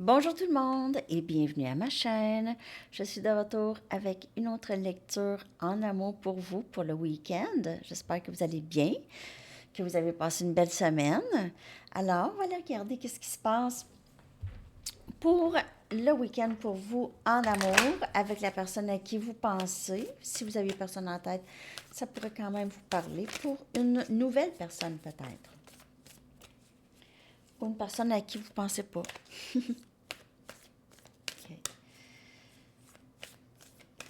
Bonjour tout le monde et bienvenue à ma chaîne. Je suis de retour avec une autre lecture en amour pour vous pour le week-end. J'espère que vous allez bien, que vous avez passé une belle semaine. Alors, on va aller regarder qu'est-ce qui se passe pour le week-end pour vous en amour avec la personne à qui vous pensez. Si vous avez personne en tête, ça pourrait quand même vous parler pour une nouvelle personne peut-être. Ou une personne à qui vous ne pensez pas. Ok.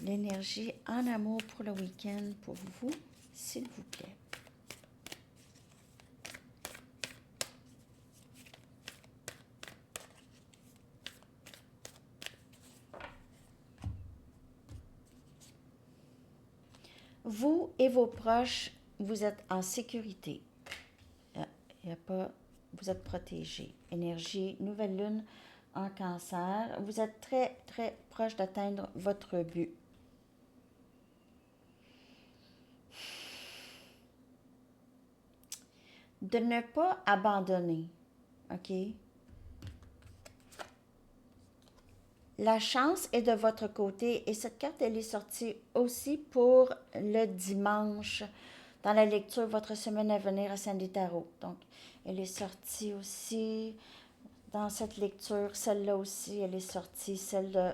L'énergie en amour pour le week-end pour vous, s'il vous plaît. Vous et vos proches, vous êtes en sécurité. Y a pas, vous êtes protégés. Énergie, nouvelle lune en cancer. Vous êtes très, très proche d'atteindre votre but. De ne pas abandonner, OK? La chance est de votre côté et cette carte, elle est sortie aussi pour le dimanche dans la lecture Votre semaine à venir à Sandy Tarot. Donc, elle est sortie aussi dans cette lecture. Celle-là aussi, elle est sortie. Celle de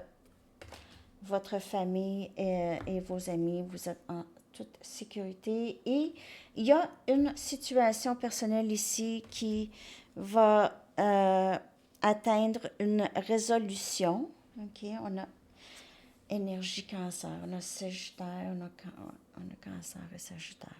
votre famille et vos amis. Vous êtes en toute sécurité. Et il y a une situation personnelle ici qui va atteindre une résolution. OK, on a énergie cancer, on a sagittaire, on a cancer et sagittaire.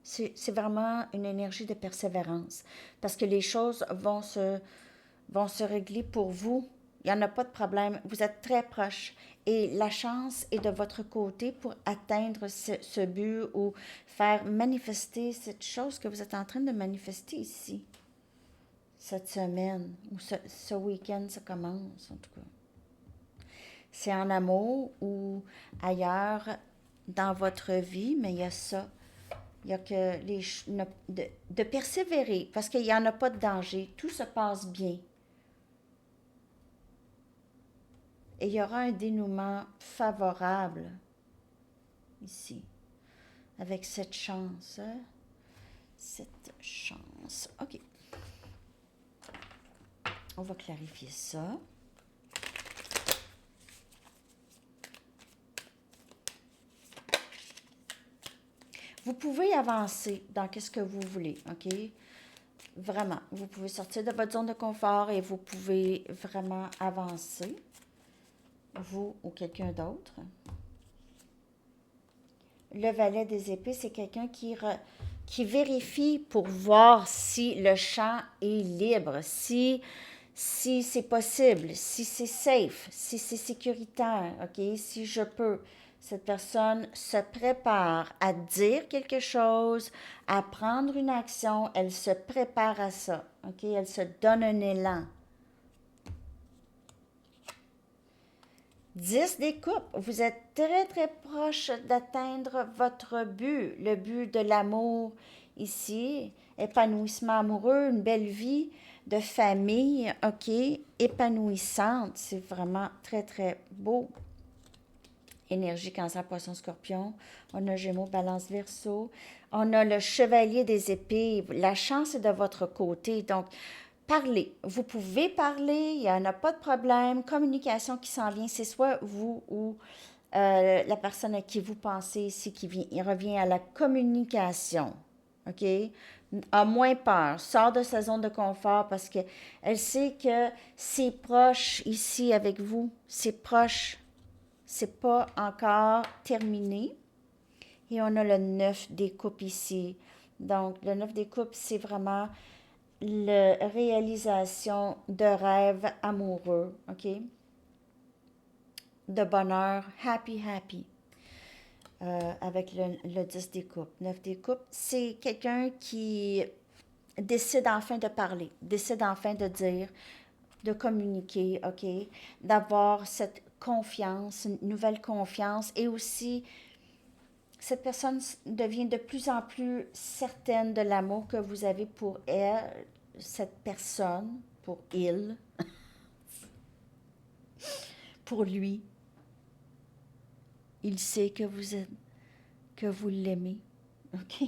C'est vraiment une énergie de persévérance parce que les choses vont se régler pour vous. Il n'y en a pas de problème. Vous êtes très proche et la chance est de votre côté pour atteindre ce but ou faire manifester cette chose que vous êtes en train de manifester ici. Cette semaine ou ce week-end, ça commence en tout cas. C'est en amour ou ailleurs dans votre vie, mais il y a ça. Il y a que de persévérer parce qu'il n'y en a pas de danger. Tout se passe bien. Et il y aura un dénouement favorable ici avec cette chance. Cette chance. OK. On va clarifier ça. Vous pouvez avancer dans ce que vous voulez, OK? Vraiment, vous pouvez sortir de votre zone de confort et vous pouvez vraiment avancer, vous ou quelqu'un d'autre. Le valet des épées, c'est quelqu'un qui vérifie pour voir si le champ est libre, si c'est possible, si c'est safe, si c'est sécuritaire, OK? Si je peux. Cette personne se prépare à dire quelque chose, à prendre une action, elle se prépare à ça, OK? Elle se donne un élan. 10 des coupes, vous êtes très très proche d'atteindre votre but, le but de l'amour ici, épanouissement amoureux, une belle vie de famille, OK, épanouissante, c'est vraiment très très beau. Énergie, cancer, poisson, scorpion, on a Gémeaux, balance, verseau, on a le chevalier des épées, la chance est de votre côté, donc parlez. Vous pouvez parler, il n'y en a pas de problème. Communication qui s'en vient, c'est soit vous ou la personne à qui vous pensez ici qui vient, il revient à la communication. OK? A moins peur, sort de sa zone de confort parce qu'elle sait que c'est proche ici avec vous, c'est proche, c'est pas encore terminé. Et on a le 9 des coupes ici. Donc, le 9 des coupes, c'est vraiment la réalisation de rêves amoureux, OK? De bonheur, happy, happy, avec le 10 des coupes. 9 des coupes, c'est quelqu'un qui décide enfin de parler, décide enfin de dire, de communiquer, OK? D'avoir cette confiance, une nouvelle confiance et aussi cette personne devient de plus en plus certaine de l'amour que vous avez pour elle, cette personne, pour il, pour lui, il sait que vous êtes, que vous l'aimez. OK?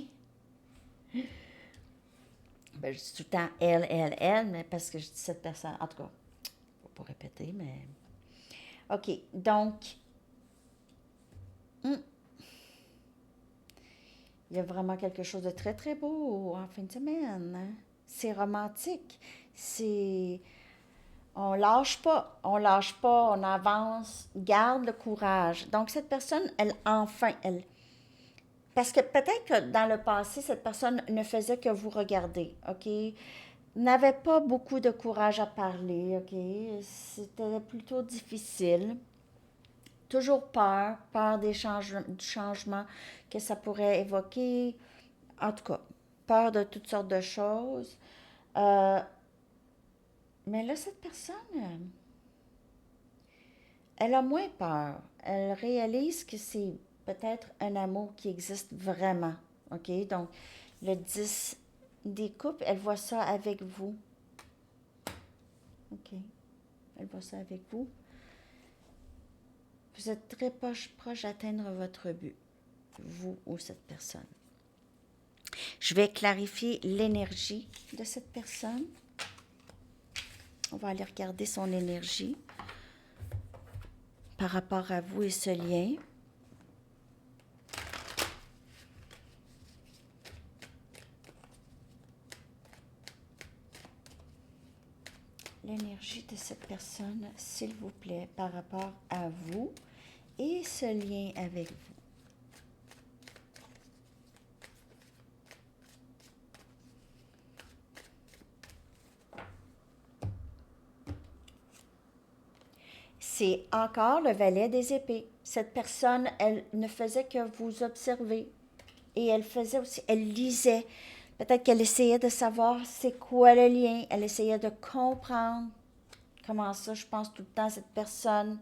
Ben, je dis tout le temps elle, mais parce que je dis cette personne. En tout cas, je ne vais pas répéter, mais. OK. Donc, il y a vraiment quelque chose de très, très beau en fin de semaine. Hein? C'est romantique. C'est. On lâche pas, on avance, garde le courage. Donc, cette personne, elle. Parce que peut-être que dans le passé, cette personne ne faisait que vous regarder, OK? N'avait pas beaucoup de courage à parler, OK? C'était plutôt difficile. Toujours peur du changement que ça pourrait évoquer. En tout cas, peur de toutes sortes de choses. Euh, mais là, cette personne, elle a moins peur. Elle réalise que c'est peut-être un amour qui existe vraiment. OK? Donc, le 10 des coupes, elle voit ça avec vous. OK? Elle voit ça avec vous. Vous êtes très proche d'atteindre votre but, vous ou cette personne. Je vais clarifier l'énergie de cette personne. On va aller regarder son énergie par rapport à vous et ce lien. L'énergie de cette personne, s'il vous plaît, par rapport à vous et ce lien avec vous. C'est encore le valet des épées. Cette personne, elle ne faisait que vous observer. Et elle faisait aussi, elle lisait. Peut-être qu'elle essayait de savoir c'est quoi le lien. Elle essayait de comprendre. Comment ça, je pense tout le temps à cette personne.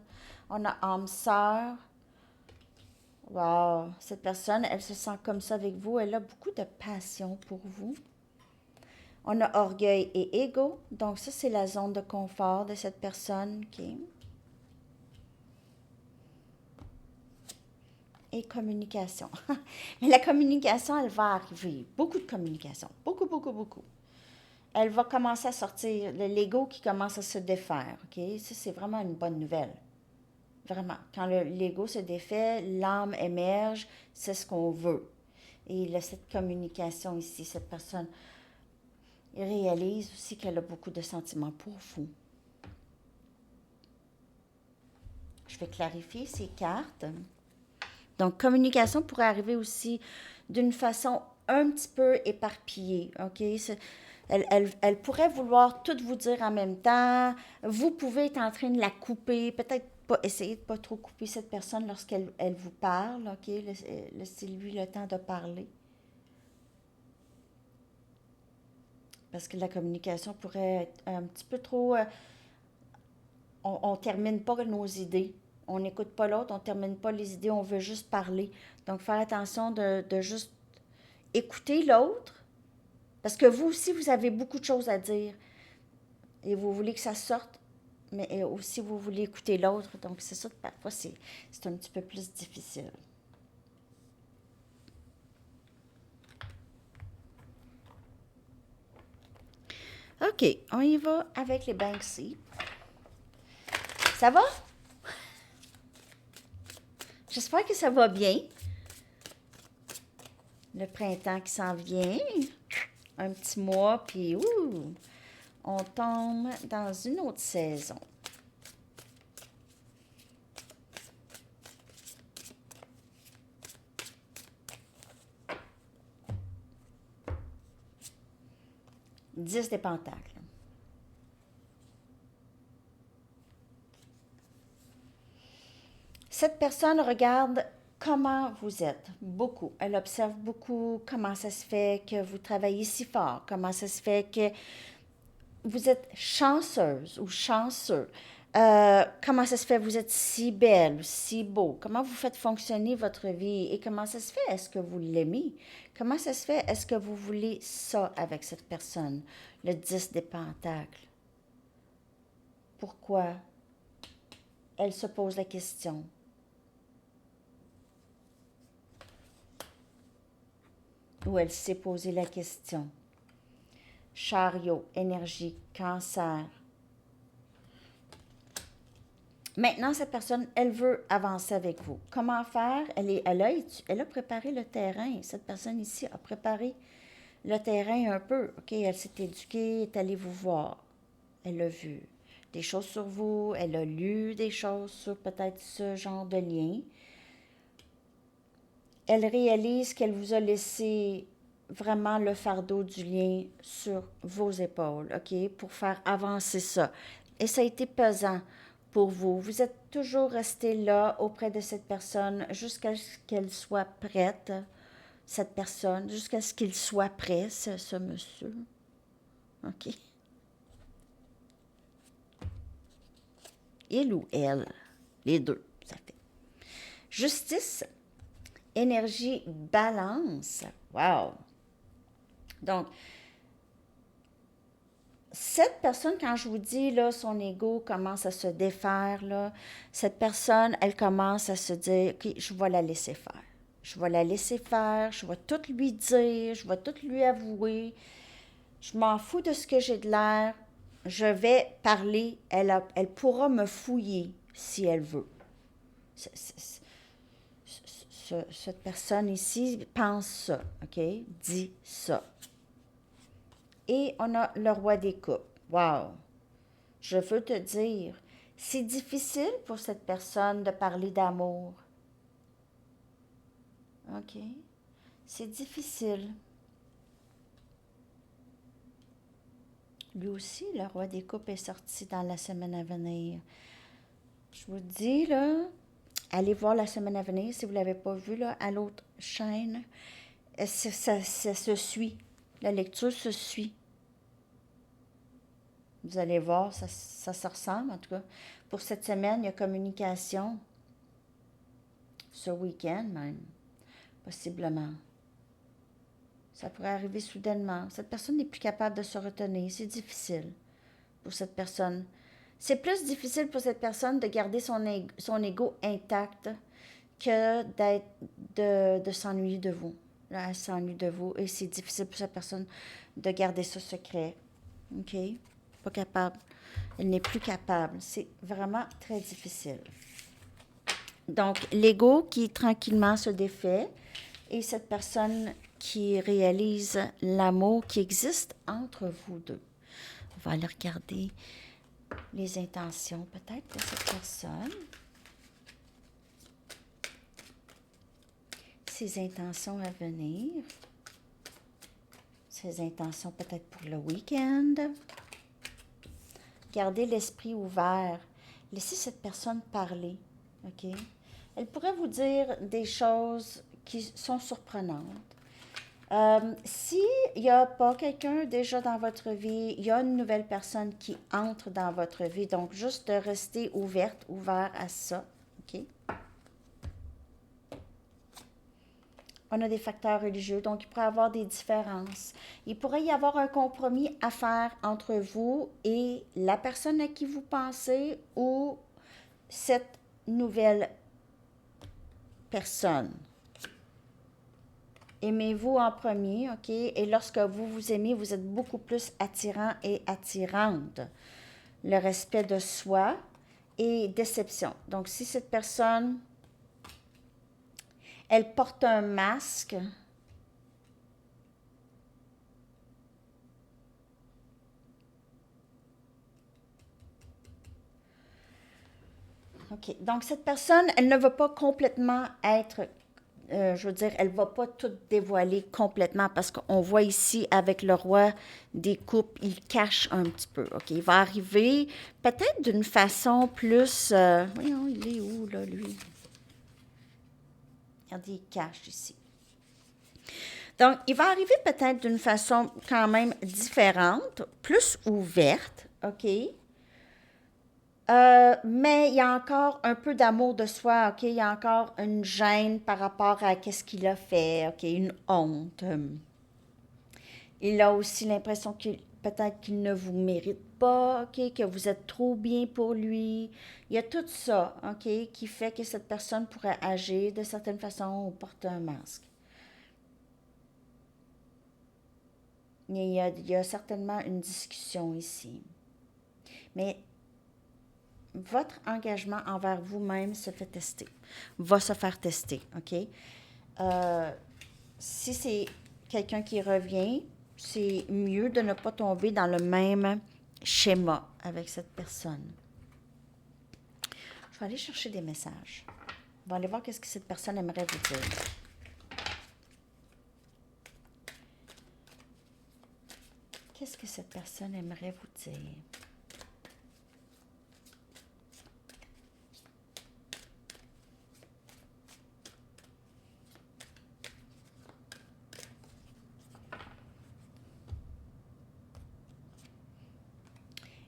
On a âme sœur. Wow, cette personne, elle se sent comme ça avec vous. Elle a beaucoup de passion pour vous. On a orgueil et ego. Donc ça, c'est la zone de confort de cette personne. OK. Et communication. Mais la communication, elle va arriver. Beaucoup de communication. Beaucoup, beaucoup, beaucoup. Elle va commencer à sortir, l'ego qui commence à se défaire. OK? Ça, c'est vraiment une bonne nouvelle. Vraiment. Quand l'ego se défait, l'âme émerge, c'est ce qu'on veut. Et là, cette communication ici, cette personne réalise aussi qu'elle a beaucoup de sentiments pour vous. Je vais clarifier ces cartes. Donc, communication pourrait arriver aussi d'une façon un petit peu éparpillée, OK? Elle pourrait vouloir tout vous dire en même temps. Vous pouvez être en train de la couper, peut-être pas essayer de pas trop couper cette personne lorsqu'elle vous parle, OK? Laissez-lui le temps de parler. Parce que la communication pourrait être un petit peu trop... on ne termine pas nos idées. On n'écoute pas l'autre, on ne termine pas les idées, on veut juste parler. Donc, faire attention de juste écouter l'autre, parce que vous aussi, vous avez beaucoup de choses à dire. Et vous voulez que ça sorte, mais aussi vous voulez écouter l'autre. Donc, c'est ça que parfois, c'est un petit peu plus difficile. OK, on y va avec les Banksy. Ça va? J'espère que ça va bien. Le printemps qui s'en vient. Un petit mois, puis on tombe dans une autre saison. Dix des pentacles. Cette personne regarde comment vous êtes, beaucoup. Elle observe beaucoup comment ça se fait que vous travaillez si fort, comment ça se fait que vous êtes chanceuse ou chanceux. Comment ça se fait que vous êtes si belle ou si beau? Comment vous faites fonctionner votre vie? Et comment ça se fait? Est-ce que vous l'aimez? Comment ça se fait? Est-ce que vous voulez ça avec cette personne? le 10 des pentacles. Pourquoi? Elle se pose la question. Ou elle s'est posé la question. Chariot, énergie, cancer. Maintenant, cette personne, elle veut avancer avec vous. Comment faire? Elle a préparé le terrain. Cette personne ici a préparé le terrain un peu. OK, elle s'est éduquée, est allée vous voir. Elle a vu des choses sur vous, elle a lu des choses sur peut-être ce genre de lien. Elle réalise qu'elle vous a laissé vraiment le fardeau du lien sur vos épaules, OK, pour faire avancer ça. Et ça a été pesant pour vous. Vous êtes toujours resté là auprès de cette personne jusqu'à ce qu'elle soit prête, cette personne, jusqu'à ce qu'il soit prêt, ce monsieur. OK? Il ou elle, les deux, ça fait. Justice, énergie, balance. Wow! Donc, cette personne, quand je vous dis, là, son ego commence à se défaire, là, cette personne, elle commence à se dire, OK, je vais la laisser faire. Je vais la laisser faire, je vais tout lui dire, je vais tout lui avouer. Je m'en fous de ce que j'ai de l'air. Je vais parler. Elle pourra me fouiller si elle veut. Cette personne ici pense ça, OK? Dit ça. Et on a le roi des coupes. Wow! Je veux te dire, c'est difficile pour cette personne de parler d'amour. OK? C'est difficile. Lui aussi, le roi des coupes est sorti dans la semaine à venir. Je vous dis, là, allez voir la semaine à venir si vous ne l'avez pas vu, là, à l'autre chaîne. Ça se suit. La lecture se suit. Vous allez voir, ça se ressemble en tout cas. Pour cette semaine, il y a communication. Ce week-end même, possiblement. Ça pourrait arriver soudainement. Cette personne n'est plus capable de se retenir. C'est difficile pour cette personne. C'est plus difficile pour cette personne de garder son ego intact que de s'ennuyer de vous. Là, elle s'ennuie de vous et c'est difficile pour cette personne de garder ça secret. OK? Pas capable. Elle n'est plus capable. C'est vraiment très difficile. Donc, l'ego qui tranquillement se défait et cette personne qui réalise l'amour qui existe entre vous deux. On va aller regarder les intentions peut-être de cette personne. Ses intentions à venir. Ses intentions peut-être pour le week-end. Gardez l'esprit ouvert. Laissez cette personne parler. OK? Elle pourrait vous dire des choses qui sont surprenantes. S'il n'y a pas quelqu'un déjà dans votre vie, il y a une nouvelle personne qui entre dans votre vie. Donc, juste de rester ouvert à ça. OK? On a des facteurs religieux, donc il pourrait y avoir des différences. Il pourrait y avoir un compromis à faire entre vous et la personne à qui vous pensez ou cette nouvelle personne. Aimez-vous en premier, OK? Et lorsque vous vous aimez, vous êtes beaucoup plus attirant et attirante. Le respect de soi et déception. Donc, si cette personne, elle porte un masque, OK. Donc, cette personne, elle ne va pas complètement être je veux dire, elle ne va pas tout dévoiler complètement parce qu'on voit ici avec le roi des coupes, il cache un petit peu. OK, il va arriver peut-être d'une façon plus... voyons, il est où, là, lui? Regardez, il cache ici. Donc, il va arriver peut-être d'une façon quand même différente, plus ouverte, OK? Mais il y a encore un peu d'amour de soi, OK? Il y a encore une gêne par rapport à qu'est-ce qu'il a fait, OK? Une honte. Il a aussi l'impression peut-être qu'il ne vous mérite pas, OK, que vous êtes trop bien pour lui. Il y a tout ça, OK, qui fait que cette personne pourrait agir de certaine façon ou porter un masque. Il y a certainement une discussion ici. Mais votre engagement envers vous-même se fait tester, va se faire tester, OK? Euh, si c'est quelqu'un qui revient, c'est mieux de ne pas tomber dans le même schéma avec cette personne. Je vais aller chercher des messages. On va aller voir qu'est-ce que cette personne aimerait vous dire. Qu'est-ce que cette personne aimerait vous dire?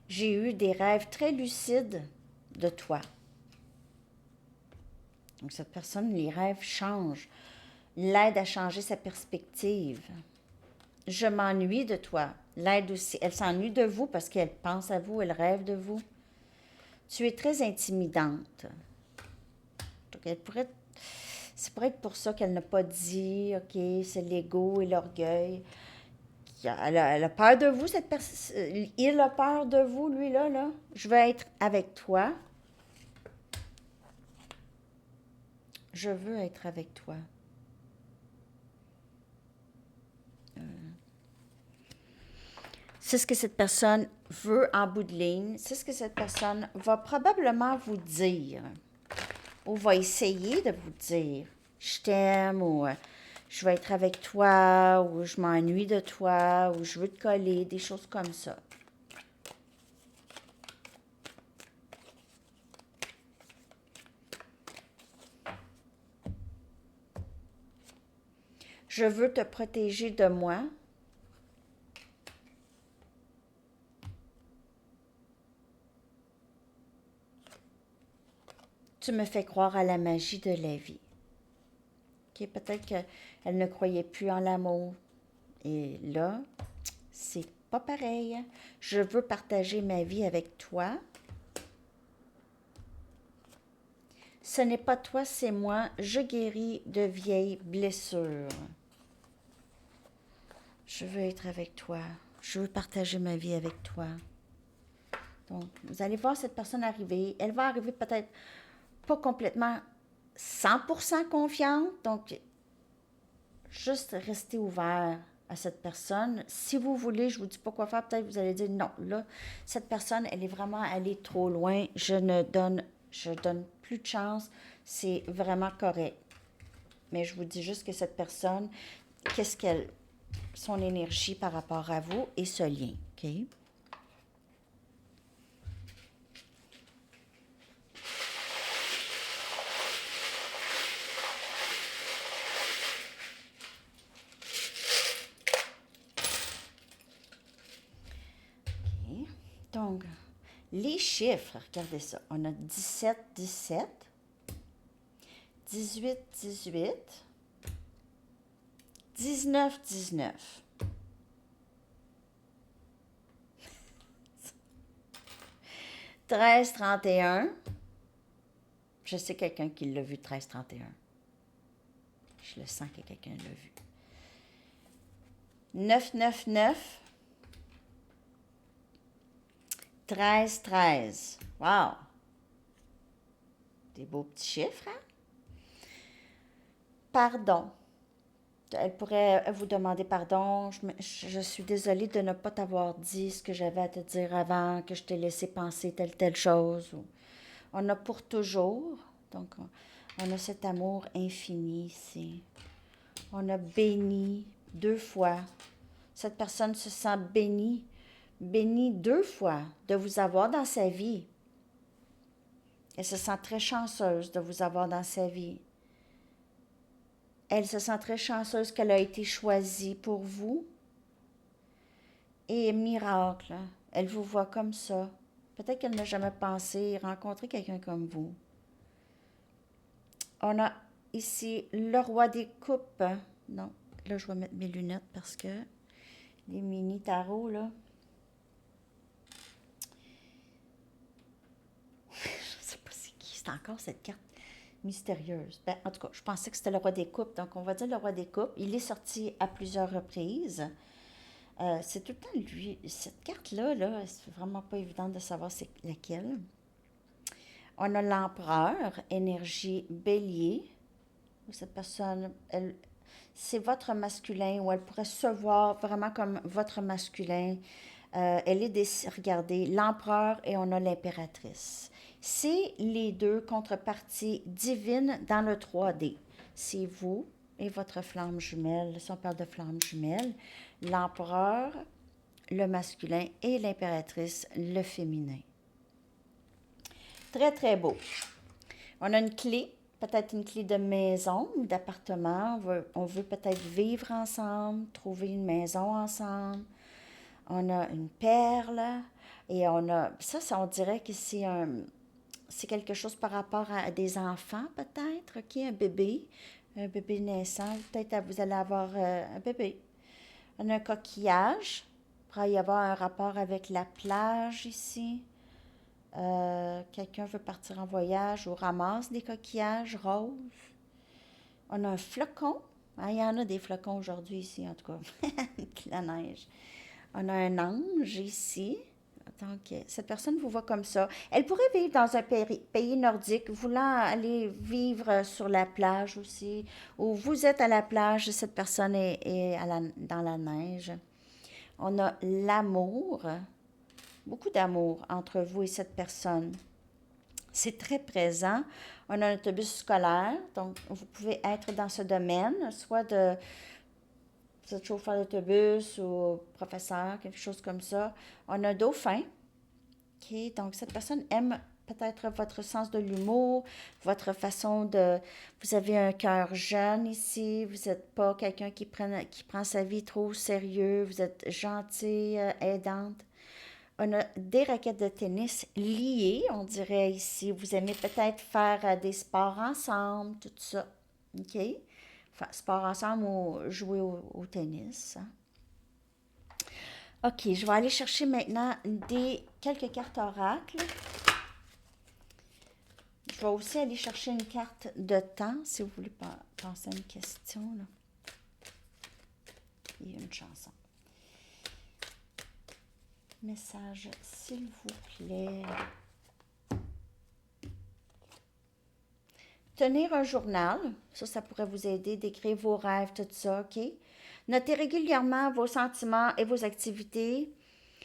J'ai eu des rêves très lucides de toi. Donc, cette personne, les rêves changent, l'aide à changer sa perspective. Je m'ennuie de toi. L'aide aussi. Elle s'ennuie de vous parce qu'elle pense à vous, elle rêve de vous. Tu es très intimidante. Donc, ça pourrait être pour ça qu'elle n'a pas dit, OK, c'est l'ego et l'orgueil. Elle a peur de vous, cette personne. Il a peur de vous, lui, là. Je veux être avec toi. Je veux être avec toi. C'est ce que cette personne veut en bout de ligne. C'est ce que cette personne va probablement vous dire. Ou va essayer de vous dire. Je t'aime, ou je vais être avec toi, ou je m'ennuie de toi, ou je veux te coller, des choses comme ça. Je veux te protéger de moi. Tu me fais croire à la magie de la vie. Okay, peut-être qu'elle ne croyait plus en l'amour. Et là, c'est pas pareil. Je veux partager ma vie avec toi. Ce n'est pas toi, c'est moi. Je guéris de vieilles blessures. Je veux être avec toi. Je veux partager ma vie avec toi. Donc, vous allez voir cette personne arriver. Elle va arriver peut-être pas complètement 100% confiante. Donc, juste rester ouvert à cette personne. Si vous voulez, je vous dis pas quoi faire. Peut-être vous allez dire non. Là, cette personne, elle est vraiment allée trop loin. Je donne plus de chance. C'est vraiment correct. Mais je vous dis juste que cette personne, son énergie par rapport à vous et ce lien, OK? OK. Donc, les chiffres, regardez ça. On a 17, 17, 18, 18, 19, 19. 13, 31. Je sais quelqu'un qui l'a vu, 13, 31. Je le sens que quelqu'un l'a vu. 9, 9, 9. 13, 13. Wow! Des beaux petits chiffres, hein? Pardon. Elle pourrait vous demander pardon. Je suis désolée de ne pas t'avoir dit ce que j'avais à te dire avant, que je t'ai laissé penser telle chose. On a pour toujours. Donc, on a cet amour infini ici. On a béni 2 fois. Cette personne se sent bénie 2 fois de vous avoir dans sa vie. Elle se sent très chanceuse de vous avoir dans sa vie. Elle se sent très chanceuse qu'elle a été choisie pour vous. Et miracle, elle vous voit comme ça. Peut-être qu'elle n'a jamais pensé rencontrer quelqu'un comme vous. On a ici le roi des coupes. Non, là, je vais mettre mes lunettes parce que les mini tarots, là, encore cette carte mystérieuse. Ben, en tout cas, je pensais que c'était le roi des coupes, donc on va dire le roi des coupes. Il est sorti à plusieurs reprises. C'est tout le temps lui. Cette carte-là, là, c'est vraiment pas évident de savoir c'est laquelle. On a l'empereur, énergie bélier. Cette personne, c'est votre masculin, ou elle pourrait se voir vraiment comme votre masculin. Elle est regardez, l'empereur et on a l'impératrice. C'est les deux contreparties divines dans le 3D. C'est vous et votre flamme jumelle. Si on parle de flamme jumelle, l'empereur, le masculin, et l'impératrice, le féminin. Très, très beau. On a une clé, peut-être une clé de maison ou d'appartement. On veut peut-être vivre ensemble, trouver une maison ensemble. On a une perle et on a... Ça on dirait que c'est quelque chose par rapport à des enfants, peut-être, OK? Un bébé naissant. Peut-être vous allez avoir un bébé. On a un coquillage. Il pourrait y avoir un rapport avec la plage ici. Quelqu'un veut partir en voyage ou ramasse des coquillages roses. On a un flocon. Il y en a des flocons aujourd'hui ici, en tout cas. La neige. On a un ange ici. Donc, cette personne vous voit comme ça. Elle pourrait vivre dans un pays nordique, voulant aller vivre sur la plage aussi, ou vous êtes à la plage et cette personne est dans la neige. On a l'amour, beaucoup d'amour entre vous et cette personne. C'est très présent. On a un autobus scolaire, donc vous pouvez être dans ce domaine, soit vous êtes chauffeur d'autobus ou professeur, quelque chose comme ça. On a un dauphin. OK, donc cette personne aime peut-être votre sens de l'humour, votre façon de... Vous avez un cœur jeune ici, vous n'êtes pas quelqu'un qui prend sa vie trop au sérieux, vous êtes gentille, aidante. On a des raquettes de tennis liées, on dirait ici. Vous aimez peut-être faire des sports ensemble, tout ça. OK? Enfin, sport ensemble ou jouer au tennis. Hein? OK, je vais aller chercher maintenant quelques cartes oracles. Je vais aussi aller chercher une carte de temps, si vous voulez penser à une question. Là. Et une chanson. Message, s'il vous plaît. Tenir un journal, ça pourrait vous aider d'écrire vos rêves, tout ça, OK? Notez régulièrement vos sentiments et vos activités,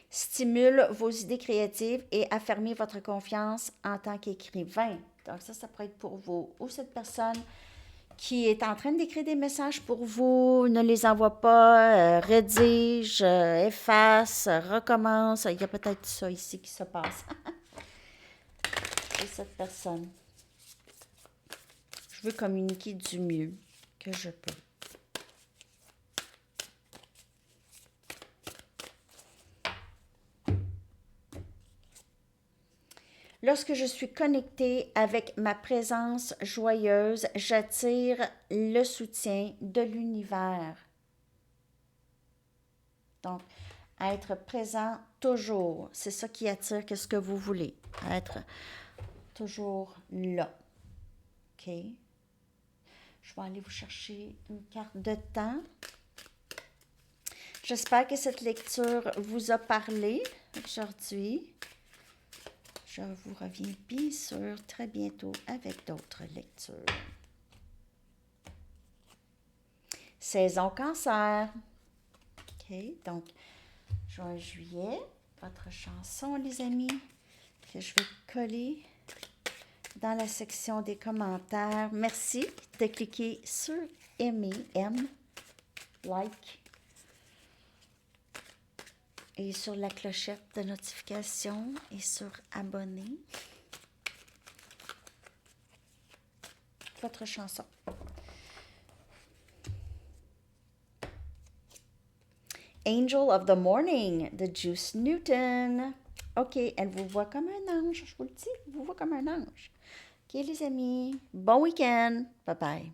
stimule vos idées créatives et affirmez votre confiance en tant qu'écrivain. Donc ça pourrait être pour vous. Ou cette personne qui est en train d'écrire des messages pour vous, ne les envoie pas, rédige, efface, recommence. Il y a peut-être ça ici qui se passe. C'est cette personne. Je veux communiquer du mieux que je peux. Lorsque je suis connectée avec ma présence joyeuse, j'attire le soutien de l'univers. Donc, être présent toujours, c'est ça qui attire qu'est-ce que vous voulez. Être toujours là. OK? Je vais aller vous chercher une carte de temps. J'espère que cette lecture vous a parlé aujourd'hui. Je vous reviens bien sûr très bientôt avec d'autres lectures. Saison cancer. OK, donc juin, juillet, votre chanson, les amis, que je vais coller dans la section des commentaires. Merci de cliquer sur aimer, like, et sur la clochette de notification et sur abonner. Votre chanson. Angel of the Morning de Juice Newton. OK, elle vous voit comme un ange, je vous le dis, elle vous voit comme un ange. OK, les amis, bon week-end. Bye-bye.